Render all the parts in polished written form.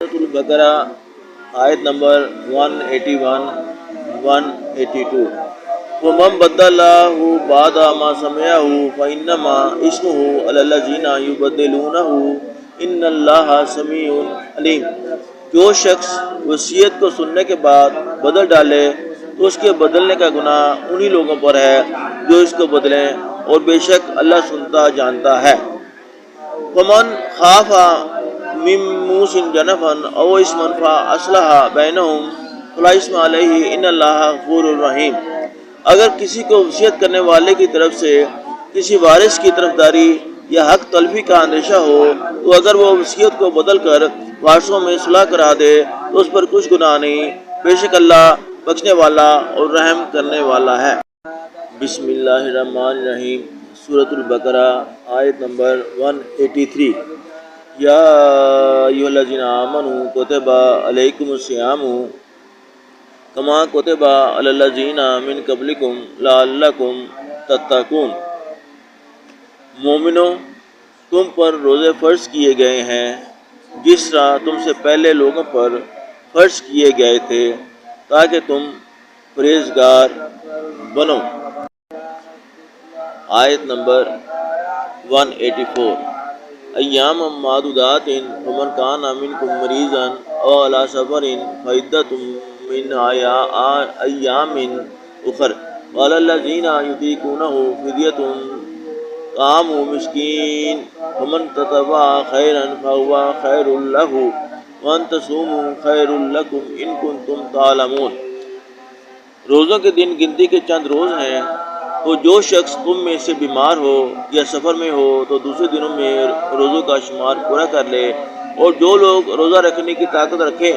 سورۃ البقرہ آیت نمبر 181 182 وَمَن بَدَّلَهُ بَعْدَ مَا سَمِعَهُ فَإِنَّمَا اسْمُهُ عَلَى الَّذِينَ يُبَدِّلُونَهُ إِنَّ اللَّهَ سَمِيعٌ عَلِيمٌ۔ جو شخص وصیت کو سننے کے بعد بدل ڈالے تو اس کے بدلنے کا گناہ انہی لوگوں پر ہے جو اس کو بدلیں، اور بے شک اللہ سنتا جانتا ہے۔ فَمَن خَافَ مِن مُوصٍ جَنَفًا أَوْ إِثْمًا فَأَصْلَحَ بَيْنَهُمْ فَلَا إِثْمَ عَلَيْهِ إِنَّ اللَّهَ غَفُورٌ رَحِيمٌ۔ اگر کسی کو وصیت کرنے والے کی طرف سے کسی وارث کی طرفداری یا حق تلفی کا اندیشہ ہو تو اگر وہ وصیت کو بدل کر وارثوں میں صلح کرا دے تو اس پر کچھ گناہ نہیں، بے شک اللہ بخشنے والا اور رحم کرنے والا ہے۔ بسم اللہ الرحمن الرحیم۔ سورۃ البقرہ آیت نمبر 183۔ یا ایھا الذین آمنوا کتب علیکم الصیام کما کتب علی الذین من قبلکم لعلکم تتقون۔ مومنو، تم پر روزے فرض کیے گئے ہیں جس طرح تم سے پہلے لوگوں پر فرض کیے گئے تھے تاکہ تم پرہیزگار بنو۔ آیت نمبر 184۔ ایام معدودات فمن کان منکم مریضا او علی سفر فعدۃ من ایام اخر وعلی الذین یطیقونہ فدیۃ طعام مسکین فمن تطوع خیرا فہو خیر لہ وان تصوموا خیر لکم ان کنتم تعلمون۔ روزوں کے دن گنتی کے چند روز ہیں، تو جو شخص تم میں سے بیمار ہو یا سفر میں ہو تو دوسرے دنوں میں روزوں کا شمار پورا کر لے، اور جو لوگ روزہ رکھنے کی طاقت رکھیں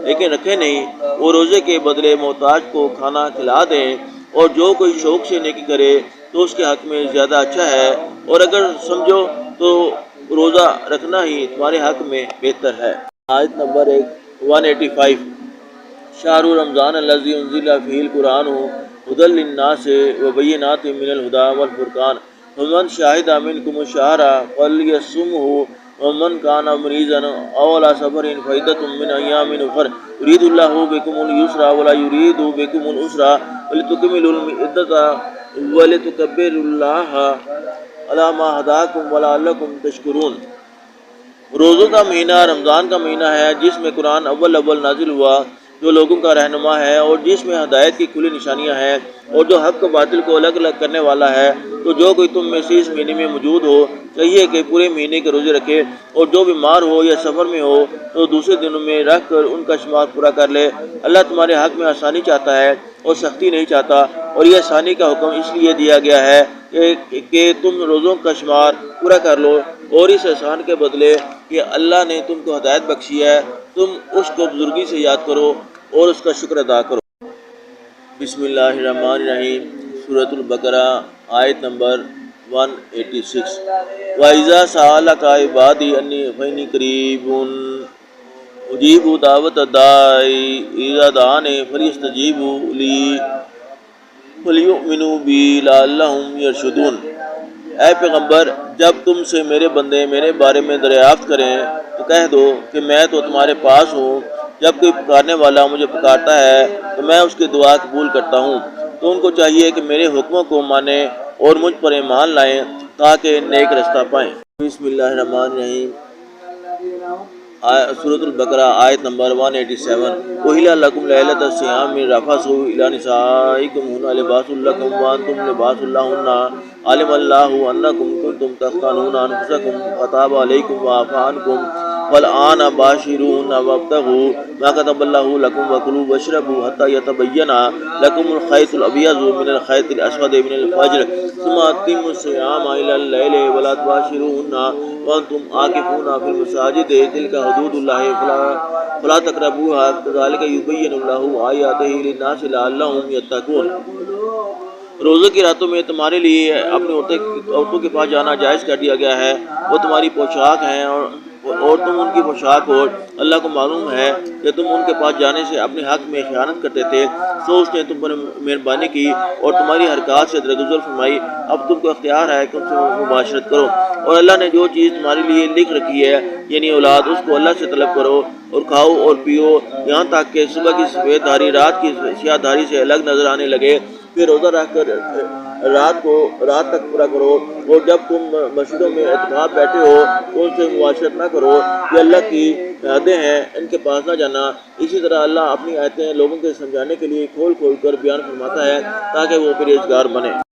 لیکن رکھے نہیں وہ روزے کے بدلے محتاج کو کھانا کھلا دیں، اور جو کوئی شوق سے نیکی کرے تو اس کے حق میں زیادہ اچھا ہے، اور اگر سمجھو تو روزہ رکھنا ہی تمہارے حق میں بہتر ہے۔ آیت نمبر 185۔ شہر رمضان الذی انزل فیہ القرآن ھدی للناس وبینات من الھدی والفرقان فمن شہد منکم الشہر فلیصمہ ومن کان مریضا او علی سفر فعدۃ من ایام اخر یرید اللہ بکم الیسر ولا یرید بکم العسر ولتکملوا العدۃ ولتکبروا اللہ علی ما ھداکم ولعلکم تشکرون۔ روزوں کا مہینہ رمضان کا مہینہ ہے جس میں قرآن اول نازل ہوا، جو لوگوں کا رہنما ہے اور جس میں ہدایت کی کھلی نشانیاں ہیں، اور جو حق و باطل کو الگ الگ کرنے والا ہے۔ تو جو کوئی تم میں سے اس مہینے میں موجود ہو چاہیے کہ پورے مہینے کے روزے رکھے، اور جو بیمار ہو یا سفر میں ہو تو دوسرے دنوں میں رکھ کر ان کا شمار پورا کر لے۔ اللہ تمہارے حق میں آسانی چاہتا ہے اور سختی نہیں چاہتا، اور یہ آسانی کا حکم اس لیے دیا گیا ہے کہ تم روزوں کا شمار پورا کر لو، اور اس احسان کے بدلے کہ اللہ نے تم کو ہدایت بخشی ہے تم اس کو بزرگی سے یاد کرو اور اس کا شکر ادا کرو۔ بسم اللہ الرحمن الرحیم۔ سورۃ البقرہ آیت نمبر 186۔ وَإِذَا سَأَلَكَ عِبَادِي أَنِّي فَإِنِّي قَرِيبٌ أُجِيبُ دَعْوَةَ الدَّاعِ إِذَا دَعَانِ فَلْيَسْتَجِیبُوا لِی وَلْیُؤْمِنُوا بِی لَعَلَّهُمْ یرشدون۔ اے پیغمبر، جب تم سے میرے بندے میرے بارے میں دریافت کریں تو کہہ دو کہ میں تو تمہارے پاس ہوں، جب کوئی پکارنے والا مجھے پکارتا ہے تو میں اس کی دعا قبول کرتا ہوں۔ تو ان کو چاہیے کہ میرے حکموں کو مانیں اور مجھ پر ایمان لائیں تاکہ نیک رستہ پائیں۔ بسم اللہ الرحمن الرحیم۔ سورۃ البقرہ آیت نمبر 187۔ أُحِلَّ لَكُمْ لَيْلَةَ الصِّيَامِ الرَّفَثُ إِلَىٰ نِسَائِكُمْ هُنَّ لِبَاسٌ لَكُمْ وَأَنتُمْ لِبَاسٌ لَهُنَّ عَلِمَ اللَّهُ أَنَّكُمْ كُنتُمْ تَخْتَانُونَ أَنفُسَكُمْ فَتَابَ عَلَيْكُمْ وَعَفَا عَنكُمْ فالآن باشروہن وابتغوا ما كتب الله لكم وكلوا واشربوا حتى يتبين لكم الخيط الأبيض من الخيط الأسود من الفجر ثم أتموا الصيام إلى الليل ولا تباشروهن وأنتم عاكفون في المساجد تلك حدود الله فلا تقربوها كذلك يبين الله آياته للناس لعلهم يتقون۔ روزے کی راتوں میں تمہارے لیے اپنی عورتوں کے پاس جانا جائز کر دیا گیا ہے، وہ تمہاری پوشاک ہیں، اور اور تم ان کی پوشاک ہو۔ اللہ کو معلوم ہے کہ تم ان کے پاس جانے سے اپنے حق میں خیانت کرتے تھے، سو اس نے تم پر مہربانی کی اور تمہاری حرکات سے درگزر فرمائی۔ اب تم کو اختیار ہے کہ ان سے مباشرت کرو، اور اللہ نے جو چیز تمہارے لیے لکھ رکھی ہے یعنی اولاد، اس کو اللہ سے طلب کرو اور کھاؤ اور پیو یہاں تک کہ صبح کی سفید دھاری رات کی سیاہ دھاری سے الگ نظر آنے لگے، پھر روزہ رکھ کر رات تک پورا کرو، اور جب تم مسجدوں میں اعتکاف بیٹھے ہو تو ان سے مباشرت نہ کرو، یہ اللہ کی حدیں ہیں، ان کے پاس نہ جانا۔ اسی طرح اللہ اپنی آیتیں لوگوں کے سمجھانے کے لیے کھول کھول کر بیان فرماتا ہے تاکہ وہ پرہیزگار بنے۔